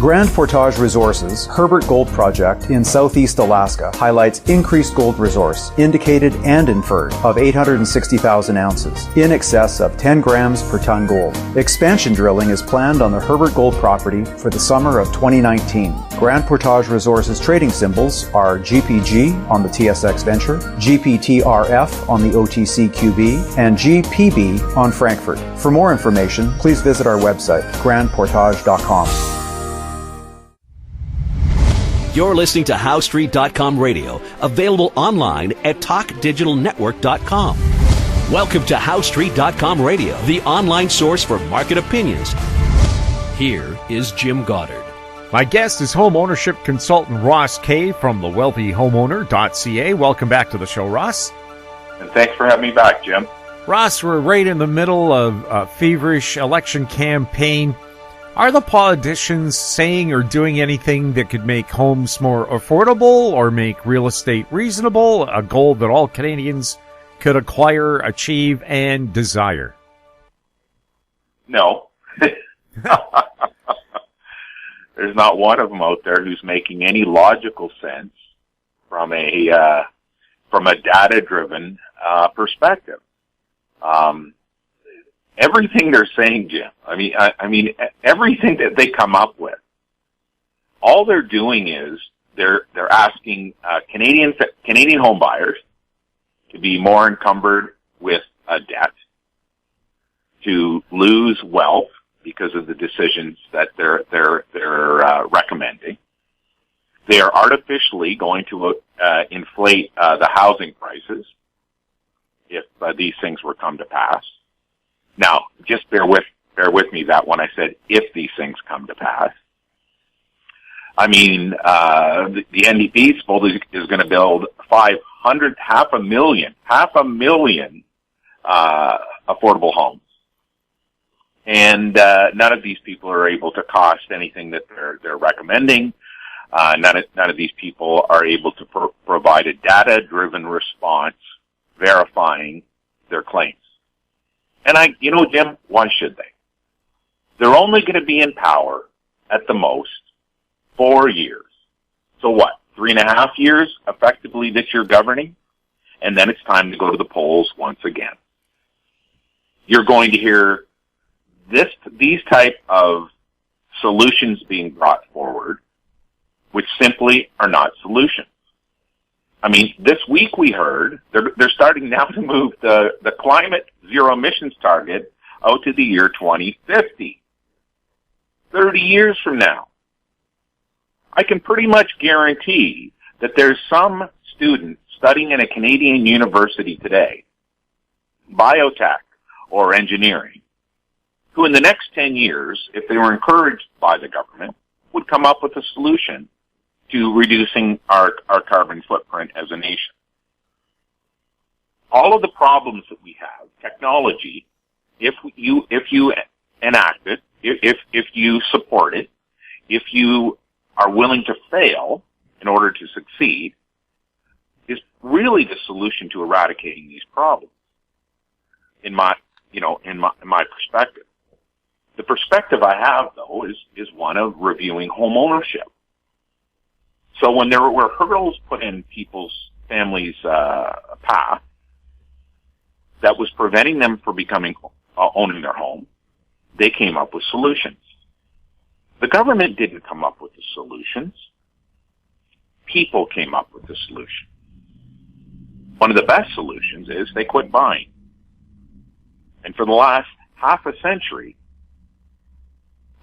Grand Portage Resources' Herbert Gold Project in southeast Alaska highlights increased gold resource, indicated and inferred, of 860,000 ounces, in excess of 10 grams per ton gold. Expansion drilling is planned on the Herbert Gold property for the summer of 2019. Grand Portage Resources trading symbols are GPG on the TSX Venture, GPTRF on the OTCQB, and GPB on Frankfurt. For more information, please visit our website, grandportage.com. You're listening to HowStreet.com radio, available online at TalkDigitalNetwork.com. Welcome to HowStreet.com radio, the online source for market opinions. Here is Jim Goddard. My guest is home ownership consultant Ross Kay from thewealthyhomeowner.ca. Welcome back to the show, Ross. And thanks for having me back, Jim. Ross, we're right in the middle of a feverish election campaign. Are the politicians saying or doing anything that could make homes more affordable or make real estate reasonable, a goal that all Canadians could acquire, achieve, and desire? No. There's not one of them out there who's making any logical sense from a data-driven perspective. Everything they're saying, Jim, I mean, everything that they come up with, all they're doing is they're asking Canadian home buyers to be more encumbered with debt, to lose wealth because of the decisions that they're recommending. They are artificially going to inflate the housing prices if these things were come to pass. Now, just bear with me that when I said if these things come to pass. I mean, the NDP is going to build half a million affordable homes, and none of these people are able to cost anything that they're recommending. None of these people are able to provide a data-driven response verifying their claims. And Jim, why should they? They're only going to be in power at the most 4 years. So what? 3.5 years effectively that you're governing? And then it's time to go to the polls once again. You're going to hear these type of solutions being brought forward, which simply are not solutions. I mean, this week we heard they're starting now to move the climate zero emissions target out to the year 2050, 30 years from now. I can pretty much guarantee that there's some student studying in a Canadian university today, biotech or engineering, who in the next 10 years, if they were encouraged by the government, would come up with a solution to reducing our carbon footprint as a nation. All of the problems that we have, technology, if you enact it, if you support it, if you are willing to fail in order to succeed, is really the solution to eradicating these problems. In my perspective, the perspective I have though is one of reviewing home ownership. So when there were hurdles put in people's families' path that was preventing them from owning their home, they came up with solutions. The government didn't come up with the solutions. People came up with the solution. One of the best solutions is they quit buying. And for the last half a century,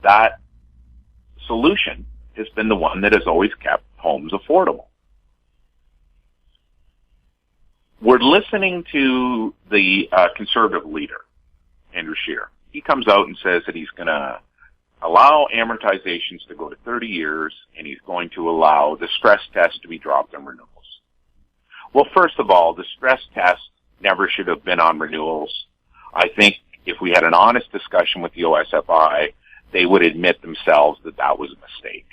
that solution has been the one that has always kept homes affordable. We're listening to the conservative leader, Andrew Scheer. He comes out and says that he's going to allow amortizations to go to 30 years, and he's going to allow the stress test to be dropped on renewals. Well, first of all, the stress test never should have been on renewals. I think if we had an honest discussion with the OSFI, they would admit themselves that that was a mistake.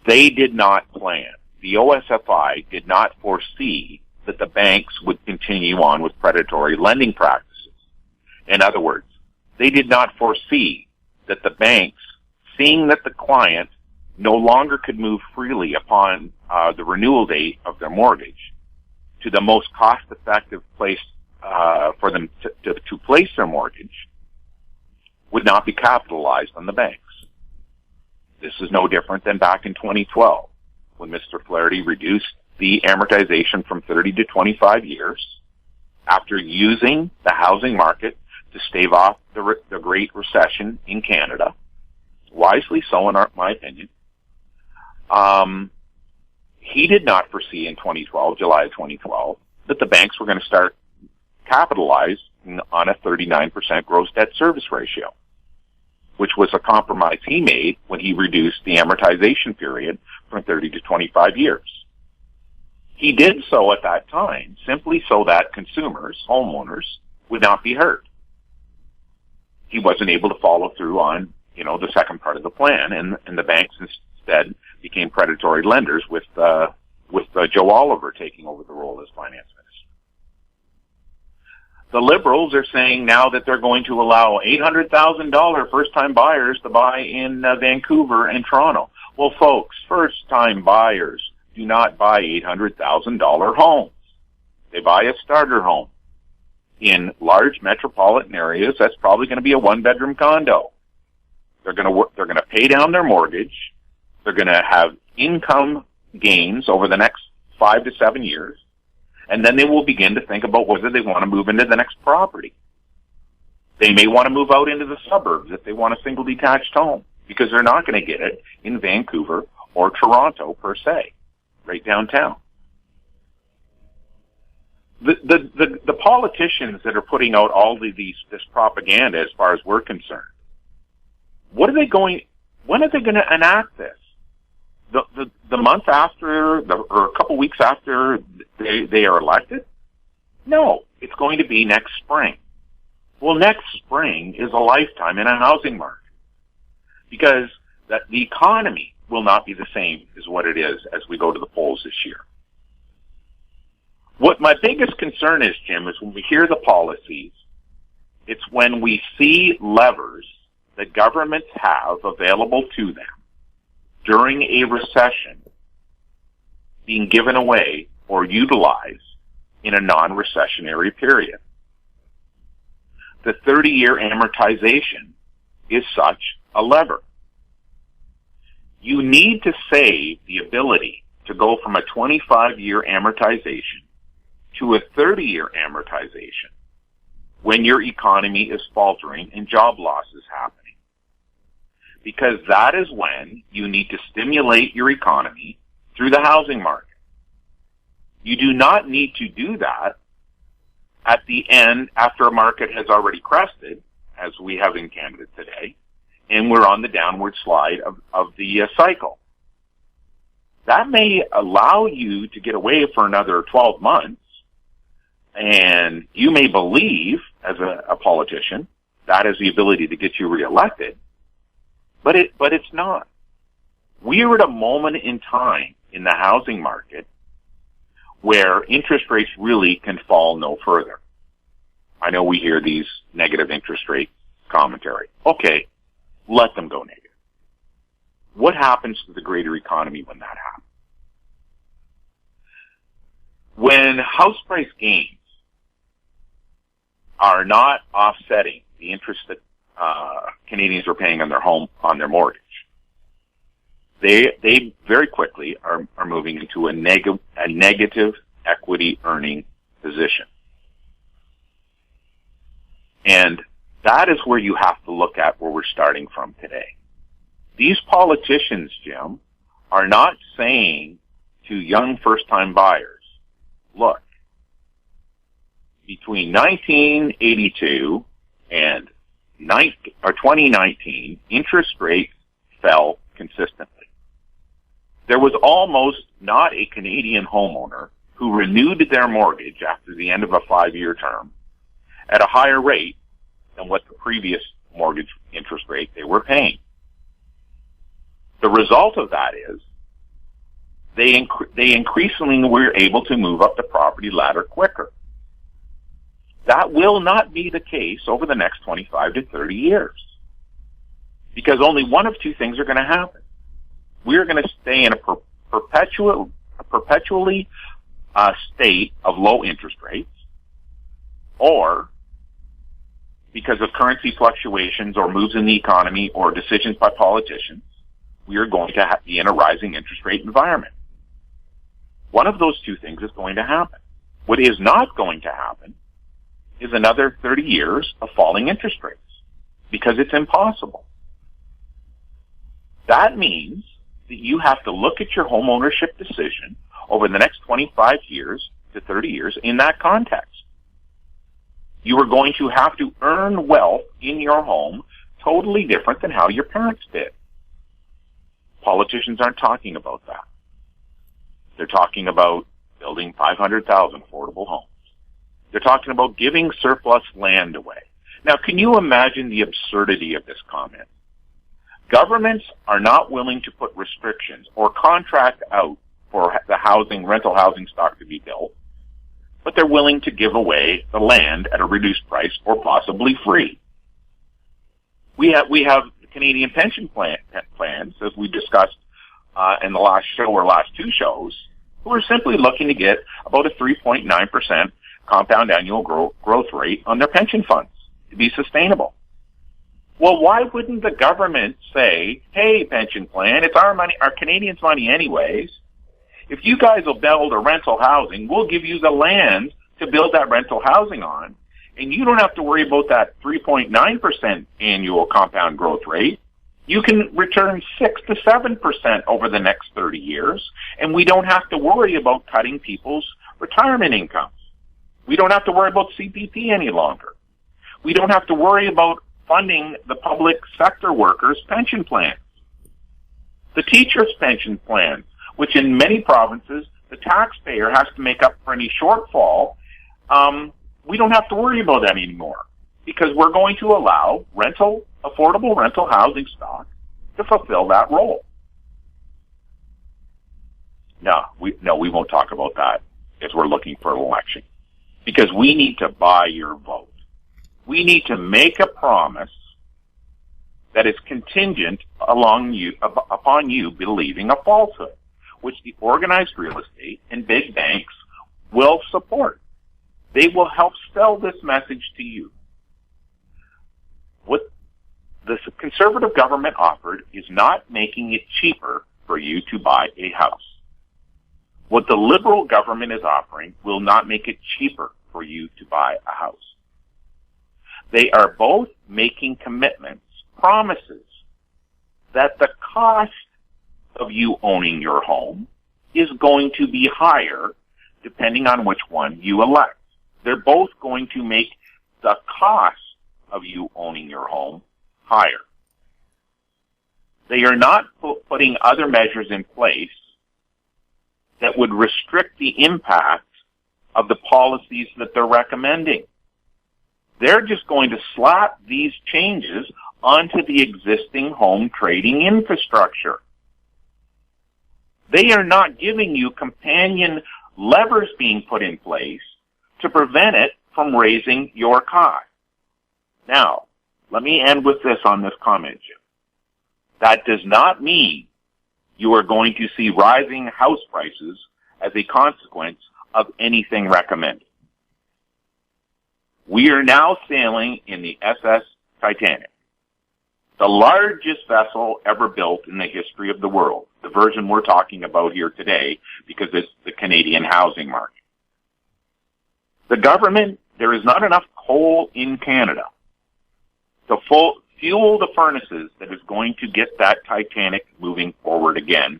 They did not plan. The OSFI did not foresee that the banks would continue on with predatory lending practices. In other words, they did not foresee that the banks' seeing that the client no longer could move freely upon the renewal date of their mortgage to the most cost-effective place for them to place their mortgage, would not be capitalized on the banks. This is no different than back in 2012, when Mr. Flaherty reduced the amortization from 30 to 25 years after using the housing market to stave off the Great Recession in Canada. Wisely so, in my opinion. He did not foresee in July of 2012, that the banks were going to start capitalizing on a 39% gross debt service ratio, which was a compromise he made when he reduced the amortization period from 30 to 25 years. He did so at that time simply so that consumers, homeowners, would not be hurt. He wasn't able to follow through on, the second part of the plan, and the banks instead became predatory lenders with Joe Oliver taking over the role as finance minister. The Liberals are saying now that they're going to allow $800,000 first-time buyers to buy in Vancouver and Toronto. Well, folks, first-time buyers do not buy $800,000 homes. They buy a starter home. In large metropolitan areas, that's probably going to be a one-bedroom condo. They're going to pay down their mortgage. They're going to have income gains over the next 5 to 7 years. And then they will begin to think about whether they want to move into the next property. They may want to move out into the suburbs if they want a single detached home, because they're not going to get it in Vancouver or Toronto per se, right downtown. The politicians that are putting out all this propaganda, as far as we're concerned, when are they going to enact this? The month after, or a couple weeks after they are elected? No, it's going to be next spring. Well, next spring is a lifetime in a housing market, because the economy will not be the same as what it is as we go to the polls this year. What my biggest concern is, Jim, is when we hear the policies, it's when we see levers that governments have available to them during a recession being given away or utilized in a non-recessionary period. The 30-year amortization is such a lever. You need to save the ability to go from a 25-year amortization to a 30-year amortization when your economy is faltering and job loss is happening. Because that is when you need to stimulate your economy through the housing market. You do not need to do that at the end after a market has already crested, as we have in Canada today, and we're on the downward slide of the cycle. That may allow you to get away for another 12 months, and you may believe, as a politician, that is the ability to get you reelected, but it's not. We are at a moment in time in the housing market where interest rates really can fall no further. I know we hear these negative interest rate commentary. Okay, let them go negative. What happens to the greater economy when that happens? When house price gains are not offsetting the interest that Canadians are paying on their mortgage, they very quickly are moving into a negative equity earning position. And that is where you have to look at where we're starting from today. These politicians, Jim, are not saying to young first-time buyers, look, between 1982 and 2019, interest rates fell consistently. There was almost not a Canadian homeowner who renewed their mortgage after the end of a 5-year term at a higher rate than what the previous mortgage interest rate they were paying. The result of that is they increasingly were able to move up the property ladder quicker. That will not be the case over the next 25 to 30 years. Because only one of two things are going to happen. We're going to stay in a perpetually state of low interest rates, or because of currency fluctuations or moves in the economy or decisions by politicians, we are going to be in a rising interest rate environment. One of those two things is going to happen. What is not going to happen is another 30 years of falling interest rates, because it's impossible. That means that you have to look at your home ownership decision over the next 25 years to 30 years in that context. You are going to have to earn wealth in your home totally different than how your parents did. Politicians aren't talking about that. They're talking about building 500,000 affordable homes. They're talking about giving surplus land away. Now, can you imagine the absurdity of this comment? Governments are not willing to put restrictions or contract out for the rental housing stock to be built, but they're willing to give away the land at a reduced price or possibly free. We have Canadian pension plans, as we discussed in the last show or last two shows, who are simply looking to get about a 3.9% compound annual growth rate on their pension funds to be sustainable. Well, why wouldn't the government say, hey, pension plan, it's our money, our Canadians' money anyways. If you guys will build a rental housing, we'll give you the land to build that rental housing on, and you don't have to worry about that 3.9% annual compound growth rate. You can return 6 to 7% over the next 30 years, and we don't have to worry about cutting people's retirement incomes. We don't have to worry about CPP any longer. We don't have to worry about funding the public sector workers' pension plans. The teachers' pension plans, which in many provinces the taxpayer has to make up for any shortfall, we don't have to worry about that anymore, because we're going to allow affordable rental housing stock to fulfill that role. No, we won't talk about that as we're looking for an election, because we need to buy your vote. We need to make a promise that is contingent upon you believing a falsehood, which the organized real estate and big banks will support. They will help sell this message to you. What the conservative government offered is not making it cheaper for you to buy a house. What the liberal government is offering will not make it cheaper for you to buy a house. They are both making commitments, promises, that the cost of you owning your home is going to be higher depending on which one you elect. They're both going to make the cost of you owning your home higher. They are not putting other measures in place that would restrict the impact of the policies that they're recommending. They're just going to slap these changes onto the existing home trading infrastructure. They are not giving you companion levers being put in place to prevent it from raising your cost. Now, let me end with this on this comment, Jim. That does not mean you are going to see rising house prices as a consequence of anything recommended. We are now sailing in the SS Titanic, the largest vessel ever built in the history of the world, the version we're talking about here today, because it's the Canadian housing market. The government, there is not enough coal in Canada to fuel the furnaces that is going to get that Titanic moving forward again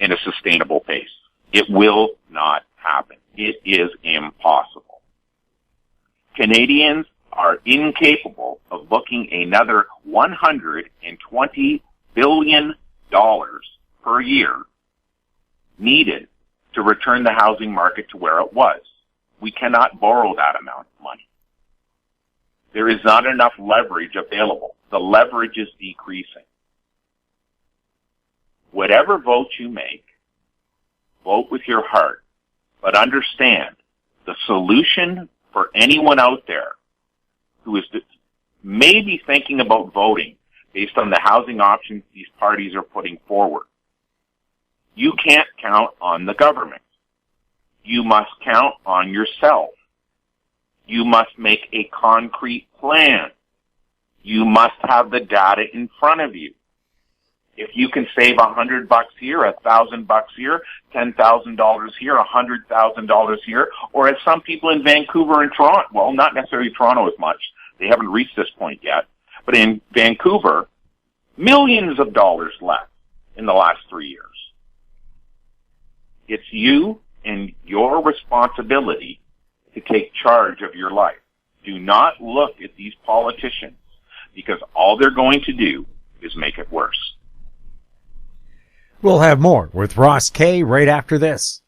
in a sustainable pace. It will not happen. It is impossible. Canadians are incapable of booking another $120 billion per year needed to return the housing market to where it was. We cannot borrow that amount of money. There is not enough leverage available. The leverage is decreasing. Whatever vote you make, vote with your heart, but understand the solution for anyone out there who is maybe thinking about voting based on the housing options these parties are putting forward. You can't count on the government. You must count on yourself. You must make a concrete plan. You must have the data in front of you. If you can save $100 here, $1,000 here, $10,000 here, $100,000 here, or as some people in Vancouver and Toronto, well, not necessarily Toronto as much, they haven't reached this point yet, but in Vancouver, millions of dollars less in the last 3 years. It's you and your responsibility to take charge of your life. Do not look at these politicians, because all they're going to do is make it worse. We'll have more with Ross Kay right after this.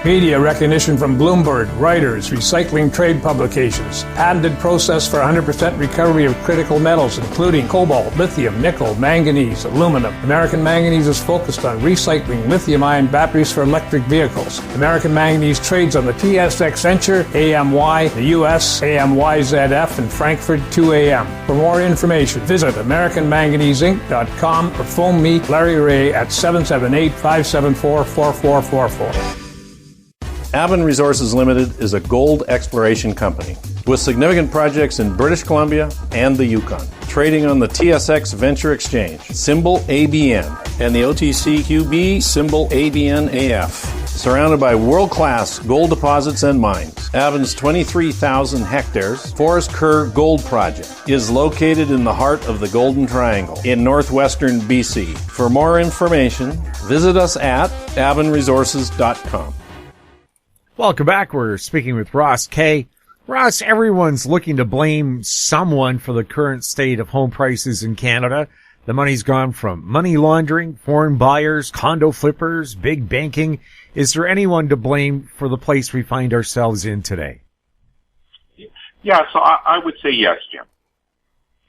Media recognition from Bloomberg, Reuters, recycling trade publications, patented process for 100% recovery of critical metals, including cobalt, lithium, nickel, manganese, aluminum. American Manganese is focused on recycling lithium-ion batteries for electric vehicles. American Manganese trades on the TSX Venture, AMY, the US, AMYZF, and Frankfurt 2AM. For more information, visit AmericanManganeseInc.com or phone me, Larry Ray, at 778-574-4444. Avon Resources Limited is a gold exploration company with significant projects in British Columbia and the Yukon, trading on the TSX Venture Exchange, symbol ABN, and the OTCQB, symbol ABNAF. Surrounded by world-class gold deposits and mines, Avon's 23,000 hectares Forest Kerr Gold Project is located in the heart of the Golden Triangle in northwestern BC. For more information, visit us at avonresources.com. Welcome back. We're speaking with Ross Kay. Ross, everyone's looking to blame someone for the current state of home prices in Canada. The money's gone from money laundering, foreign buyers, condo flippers, big banking. Is there anyone to blame for the place we find ourselves in today? Yeah, so I would say yes, Jim.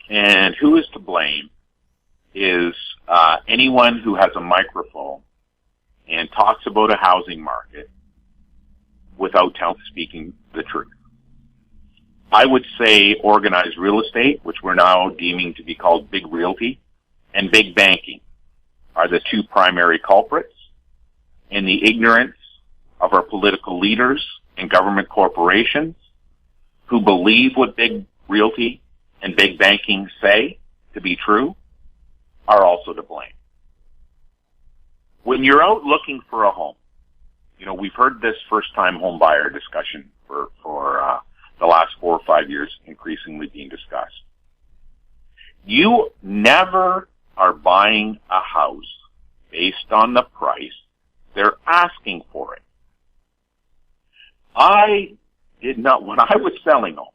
And who is to blame is anyone who has a microphone and talks about a housing market without speaking the truth. I would say organized real estate, which we're now deeming to be called big realty, and big banking are the two primary culprits, and the ignorance of our political leaders and government corporations who believe what big realty and big banking say to be true are also to blame. When you're out looking for a home, you know, we've heard this first-time home buyer discussion for the last 4 or 5 years increasingly being discussed. You never are buying a house based on the price they're asking for it. I did not, when I was selling home,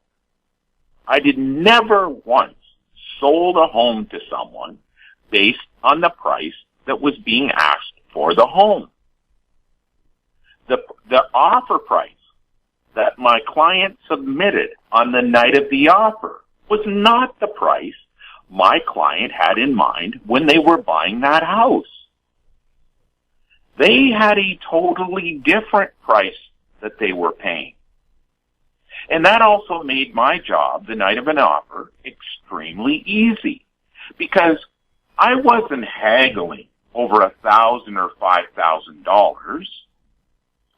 I did never once sold a home to someone based on the price that was being asked for the home. The offer price that my client submitted on the night of the offer was not the price my client had in mind when they were buying that house. They had a totally different price that they were paying. And that also made my job the night of an offer extremely easy, because I wasn't haggling over $1,000 or $5,000.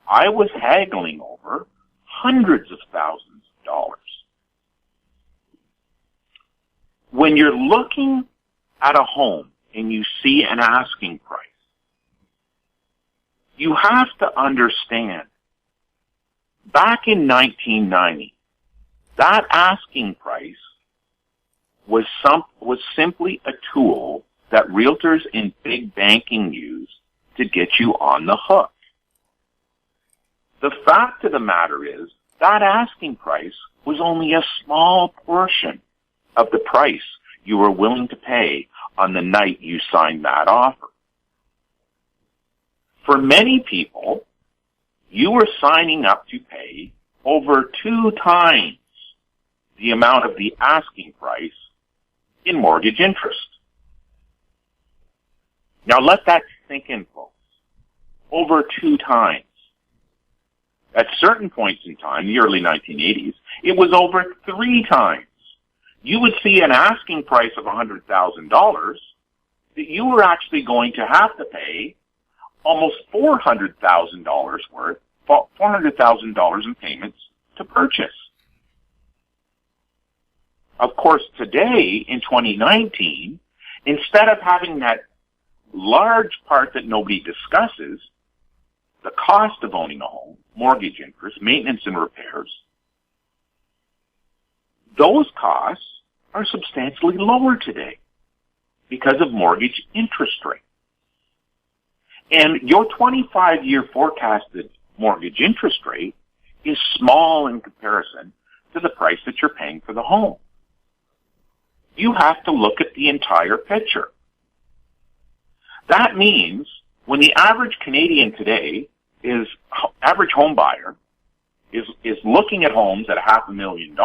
I was haggling over hundreds of thousands of dollars. When you're looking at a home and you see an asking price, you have to understand, back in 1990, that asking price was simply a tool that realtors in big banking use to get you on the hook. The fact of the matter is, that asking price was only a small portion of the price you were willing to pay on the night you signed that offer. For many people, you were signing up to pay over 2 times the amount of the asking price in mortgage interest. Now let that sink in, folks. Over 2 times. At certain points in time, the early 1980s, it was over 3 times you would see an asking price of $100,000 that you were actually going to have to pay almost $400,000 worth, $400,000 in payments to purchase. Of course, today, in 2019, instead of having that large part that nobody discusses, the cost of owning a home, mortgage interest, maintenance and repairs, those costs are substantially lower today because of mortgage interest rate. And your 25-year forecasted mortgage interest rate is small in comparison to the price that you're paying for the home. You have to look at the entire picture. That means when the average Canadian today average home buyer is looking at homes at $500,000,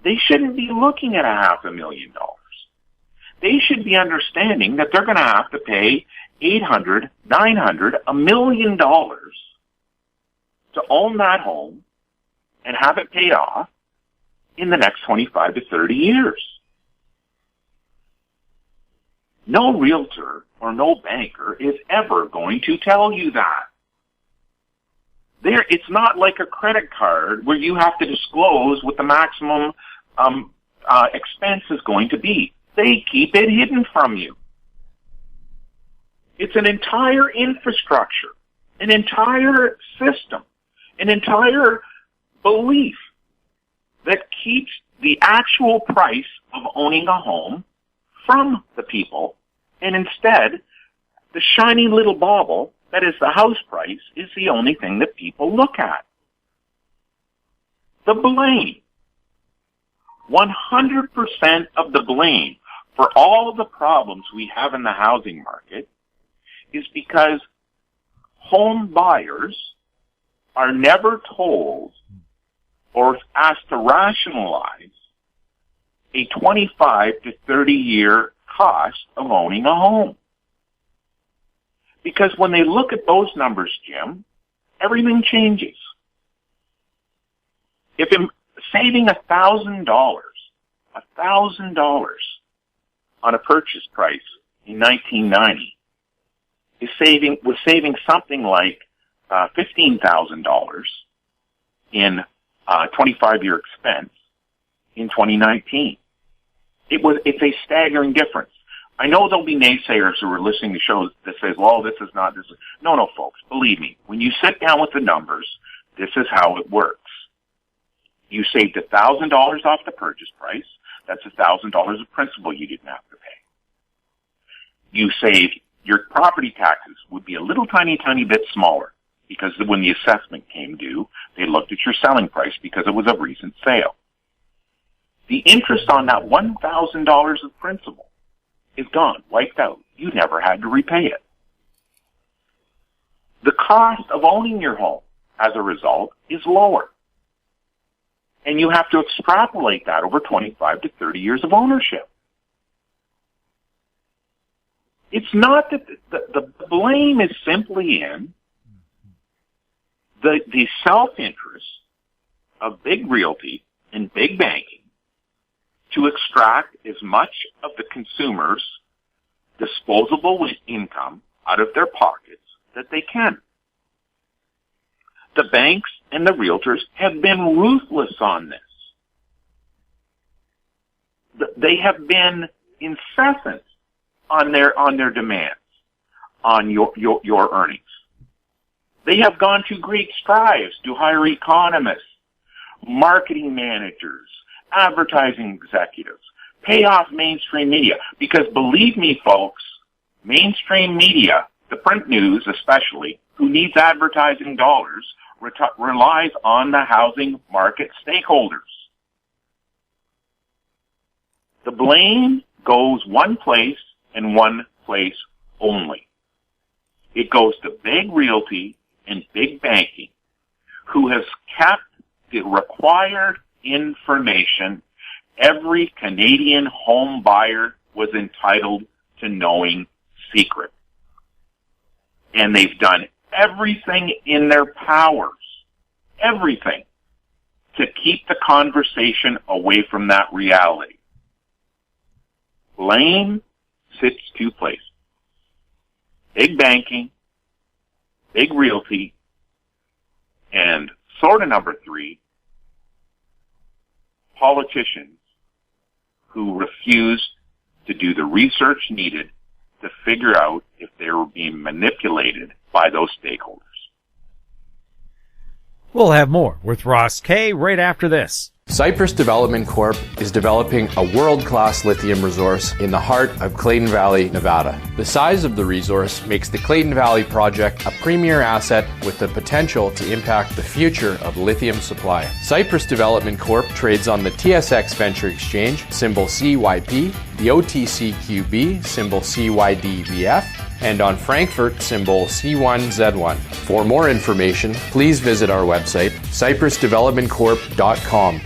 they shouldn't be looking at $500,000. They should be understanding that they're going to have to pay $800,000, $900,000, $1 million to own that home and have it paid off in the next 25 to 30 years. No realtor or no banker is ever going to tell you that. It's not like a credit card where you have to disclose what the maximum expense is going to be. They keep it hidden from you. It's an entire infrastructure, an entire system, an entire belief that keeps the actual price of owning a home from the people, and instead, the shiny little bauble that is the house price is the only thing that people look at. The blame. 100% of the blame for all of the problems we have in the housing market is because home buyers are never told or asked to rationalize a 25 to 30 year cost of owning a home. Because when they look at those numbers, Jim, everything changes. If I'm saving $1,000 on a purchase price in 1990 was saving something like $15,000 in 25-year expense in 2019. It's a staggering difference. I know there'll be naysayers who are listening to shows that says, well, this is not this. No, folks, believe me. When you sit down with the numbers, this is how it works. You saved $1,000 off the purchase price. That's $1,000 of principal you didn't have to pay. You saved your property taxes would be a little tiny bit smaller because when the assessment came due, they looked at your selling price because it was a recent sale. The interest on that $1,000 of principal is gone, wiped out. You never had to repay it. The cost of owning your home, as a result, is lower. And you have to extrapolate that over 25 to 30 years of ownership. It's not that the blame is simply in the self-interest of big realty and big banking to extract as much of the consumer's disposable income out of their pockets that they can. The banks and the realtors have been ruthless on this. They have been incessant on their demands on your earnings. They have gone to great strides to hire economists, marketing managers, advertising executives, pay off mainstream media. Because believe me, folks, mainstream media, the print news especially, who needs advertising dollars, relies on the housing market stakeholders. The blame goes one place and one place only. It goes to big realty and big banking, who has kept the required information every Canadian home buyer was entitled to knowing secret. And they've done everything in their powers, everything, to keep the conversation away from that reality. Blame sits two places. Big banking, big realty, and sort of number three, politicians who refuse to do the research needed to figure out if they were being manipulated by those stakeholders. We'll have more with Ross Kay right after this. Cypress Development Corp. is developing a world-class lithium resource in the heart of Clayton Valley, Nevada. The size of the resource makes the Clayton Valley project a premier asset with the potential to impact the future of lithium supply. Cypress Development Corp. trades on the TSX Venture Exchange, symbol CYP, the OTCQB, symbol CYDVF, and on Frankfurt, symbol C1Z1. For more information, please visit our website, cypressdevelopmentcorp.com.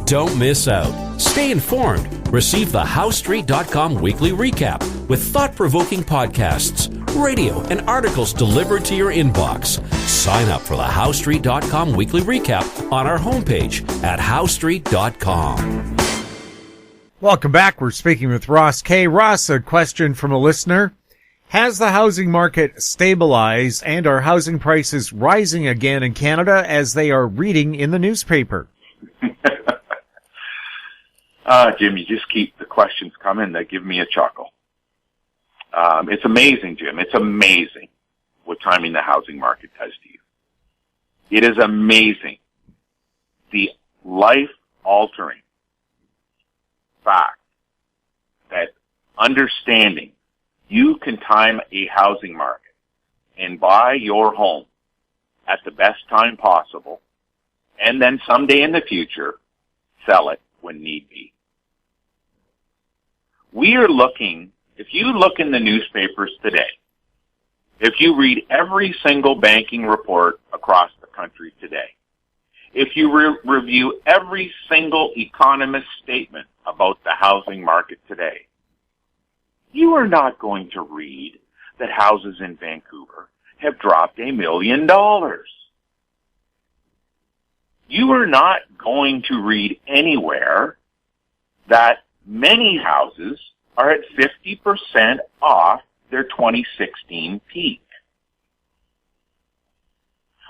Don't miss out. Stay informed. Receive the HowStreet.com weekly recap with thought-provoking podcasts, radio, and articles delivered to your inbox. Sign up for the HowStreet.com weekly recap on our homepage at HowStreet.com. Welcome back. We're speaking with Ross Kay. Ross, a question from a listener. Has the housing market stabilized and are housing prices rising again in Canada as they are reading in the newspaper? Jim, you just keep the questions coming that give me a chuckle. It's amazing, Jim. It's amazing what timing the housing market does to you. It is amazing the life-altering fact that understanding you can time a housing market and buy your home at the best time possible and then someday in the future sell it when need be. We are looking, if you look in the newspapers today, if you read every single banking report across the country today, if you review every single economist statement about the housing market today, you are not going to read that houses in Vancouver have dropped $1 million. You are not going to read anywhere that many houses are at 50% off their 2016 peak.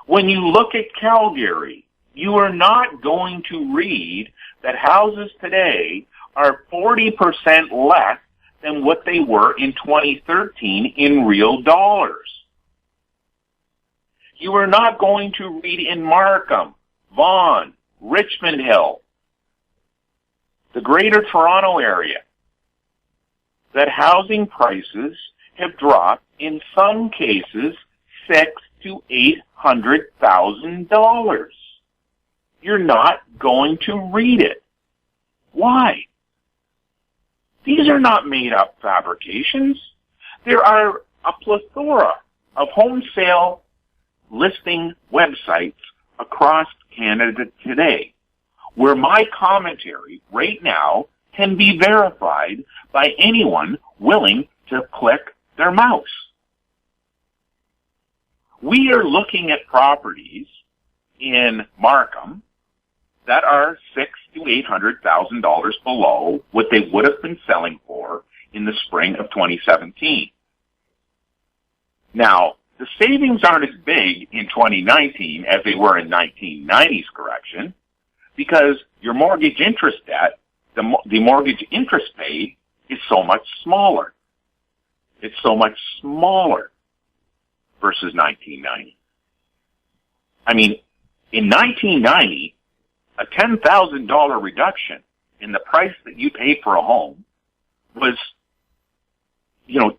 When you look at Calgary, you are not going to read that houses today are 40% less than what they were in 2013 in real dollars. You are not going to read in Markham, Vaughan, Richmond Hill, the Greater Toronto area, that housing prices have dropped in some cases $600,000 to $800,000. You're not going to read it. Why? These are not made-up fabrications. There are a plethora of home sale listing websites across Canada today where my commentary right now can be verified by anyone willing to click their mouse. We are looking at properties in Markham that are $600,000 to $800,000 below what they would have been selling for in the spring of 2017. Now, the savings aren't as big in 2019 as they were in 1990's correction because your mortgage interest debt, the mortgage interest paid is so much smaller. It's so much smaller versus 1990. I mean, in 1990, a $10,000 reduction in the price that you paid for a home was,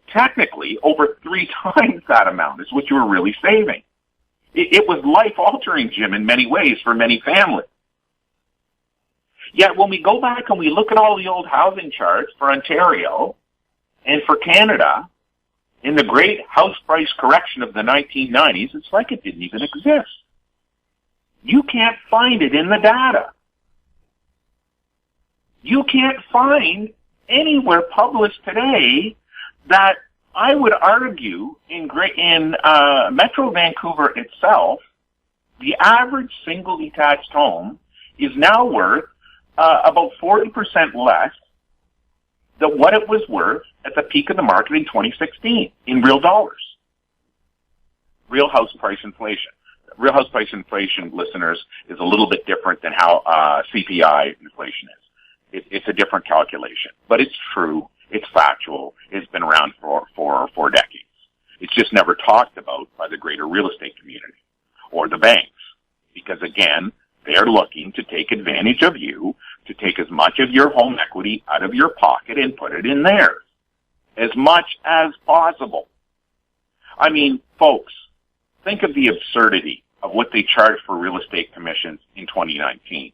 technically over 3 times that amount is what you were really saving. It was life-altering, Jim, in many ways for many families. Yet when we go back and we look at all the old housing charts for Ontario and for Canada, in the great house price correction of the 1990s, it's like it didn't even exist. You can't find it in the data. You can't find anywhere published today that I would argue in Metro Vancouver itself The average single detached home is now worth about 40% less than what it was worth at the peak of the market in 2016 in real dollars. Real house price inflation. Real house price inflation, listeners, is a little bit different than how CPI inflation is. It's a different calculation, but it's true. It's factual. It's been around for decades. It's just never talked about by the greater real estate community or the banks, because again, they're looking to take advantage of you, to take as much of your home equity out of your pocket and put it in theirs, as much as possible. I mean, folks, think of the absurdity of what they charge for real estate commissions in 2019.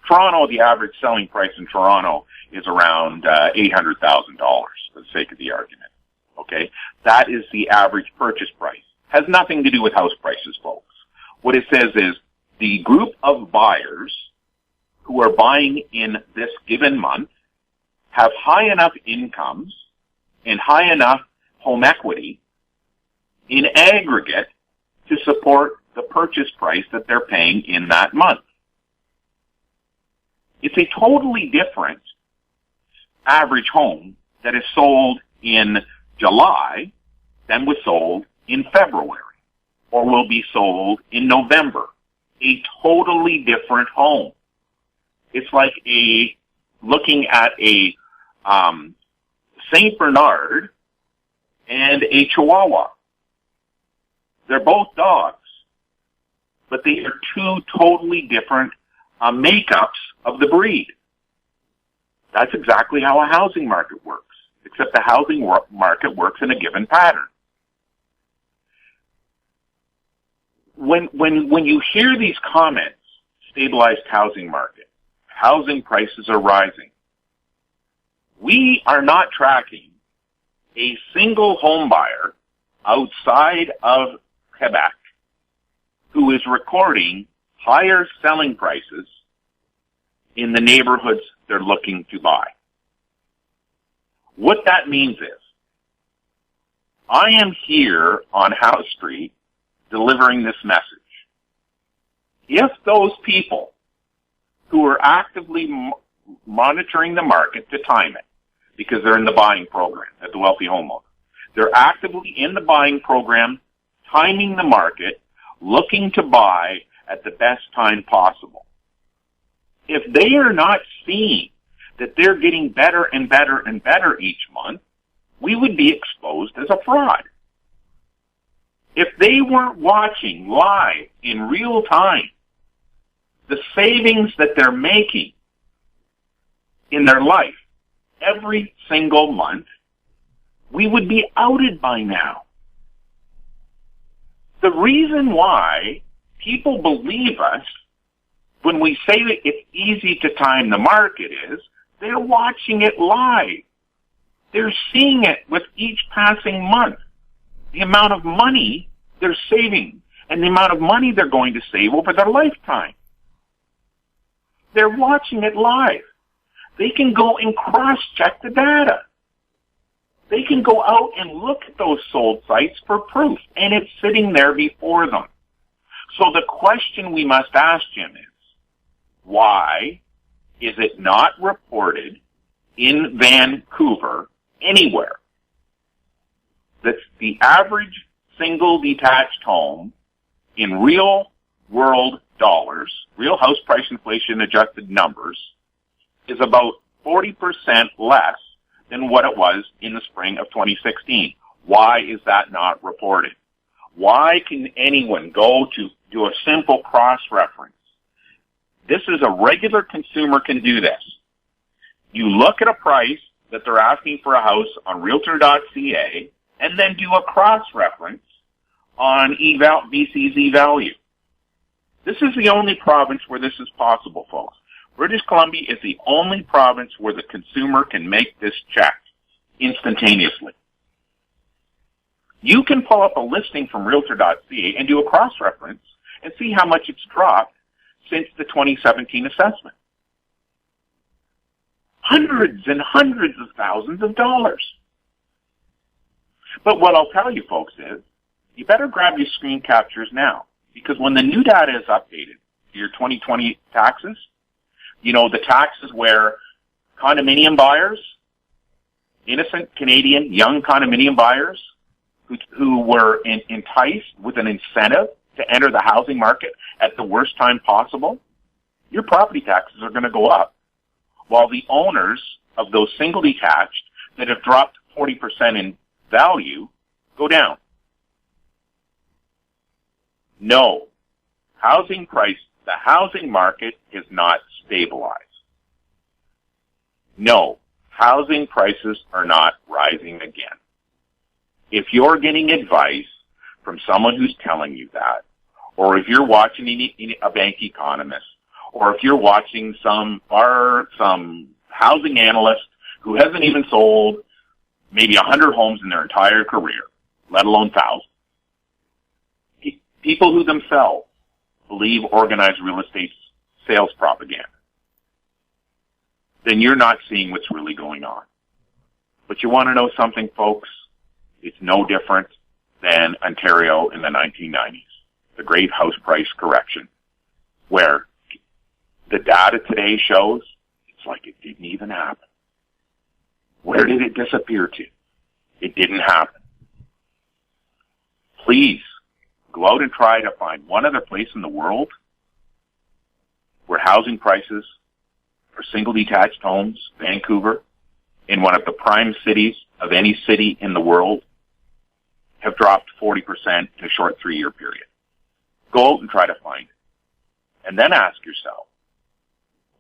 Toronto, the average selling price in Toronto is around $800,000 for the sake of the argument. Okay? That is the average purchase price. Has nothing to do with house prices, folks. What it says is the group of buyers who are buying in this given month have high enough incomes and high enough home equity in aggregate to support the purchase price that they're paying in that month. It's a totally different average home that is sold in July than was sold in February or will be sold in November. A totally different home. It's like looking at a Saint Bernard and a Chihuahua. They're both dogs, but they are two totally different makeups of the breed. That's exactly how a housing market works, except the housing market works in a given pattern. When you hear these comments, stabilized housing market, housing prices are rising, we are not tracking a single home buyer outside of Quebec who is recording higher selling prices in the neighborhoods they're looking to buy. What that means is, I am here on House Street delivering this message. If those people who are actively monitoring the market to time it, because they're in the buying program at the Wealthy Homeowner, they're actively in the buying program, timing the market, looking to buy at the best time possible. If they are not seeing that they're getting better and better and better each month, we would be exposed as a fraud. If they weren't watching live in real time the savings that they're making in their life every single month, we would be outed by now. The reason why people believe us when we say that it's easy to time the market is they're watching it live. They're seeing it with each passing month. The amount of money they're saving and the amount of money they're going to save over their lifetime. They're watching it live. They can go and cross-check the data. They can go out and look at those sold sites for proof, and it's sitting there before them. So the question we must ask, Jim, is, why is it not reported in Vancouver anywhere that the average single detached home in real world dollars, real house price inflation adjusted numbers, is about 40% less than what it was in the spring of 2016? Why is that not reported? Why can anyone go to do a simple cross-reference? This is a regular consumer can do this. You look at a price that they're asking for a house on Realtor.ca and then do a cross-reference on BC's eValue. This is the only province where this is possible, folks. British Columbia is the only province where the consumer can make this check instantaneously. You can pull up a listing from Realtor.ca and do a cross-reference and see how much it's dropped since the 2017 assessment. Hundreds and hundreds of thousands of dollars. But what I'll tell you, folks, is you better grab your screen captures now, Because when the new data is updated, your 2020 taxes, the taxes where condominium buyers, innocent Canadian young condominium buyers who were enticed with an incentive to enter the housing market at the worst time possible, your property taxes are going to go up. While the owners of those single detached that have dropped 40% in value go down. No. The housing market is not stabilized. No. Housing prices are not rising again. If you're getting advice from someone who's telling you that, or if you're watching a bank economist, or if you're watching some housing analyst who hasn't even sold maybe 100 homes in their entire career, let alone thousands, people who themselves believe organized real estate sales propaganda, then you're not seeing what's really going on. But you want to know something, folks? It's no different than Ontario in the 1990s, the Great House Price Correction, where the data today shows it's like it didn't even happen. Where did it disappear to? It didn't happen. Please go out and try to find one other place in the world where housing prices for single detached homes, Vancouver, in one of the prime cities of any city in the world, have dropped 40% in a short 3-year period. Go out and try to find it. And then ask yourself,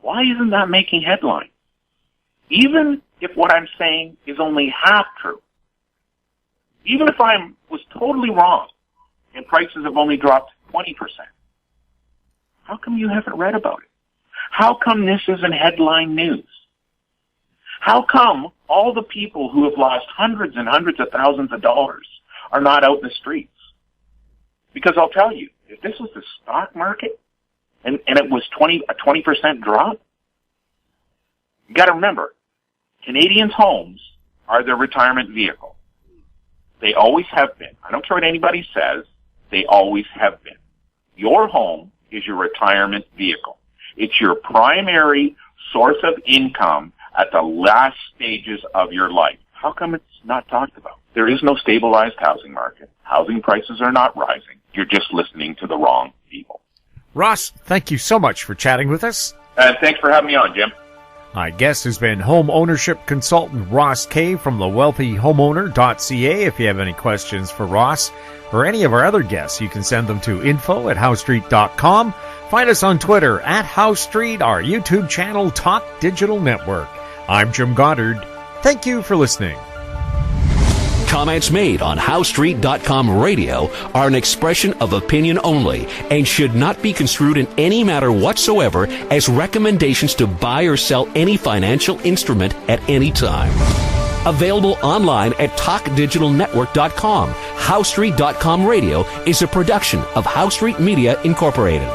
why isn't that making headlines? Even if what I'm saying is only half true. Even if I was totally wrong and prices have only dropped 20%. How come you haven't read about it? How come this isn't headline news? How come all the people who have lost hundreds and hundreds of thousands of dollars are not out in the streets? Because I'll tell you, if this was the stock market and it was a 20% drop, you got to remember, Canadians' homes are their retirement vehicle. They always have been. I don't care what anybody says. They always have been. Your home is your retirement vehicle. It's your primary source of income at the last stages of your life. How come it's not talked about? There is no stabilized housing market. Housing prices are not rising. You're just listening to the wrong people. Ross, thank you so much for chatting with us. Thanks for having me on, Jim. My guest has been home ownership consultant Ross Kay from thewealthyhomeowner.ca. If you have any questions for Ross or any of our other guests, you can send them to info@howstreet.com. Find us on Twitter @HowStreet, our YouTube channel, Talk Digital Network. I'm Jim Goddard. Thank you for listening. Comments made on HowStreet.com radio are an expression of opinion only and should not be construed in any matter whatsoever as recommendations to buy or sell any financial instrument at any time. Available online at TalkDigitalNetwork.com. HowStreet.com radio is a production of HowStreet Media Incorporated.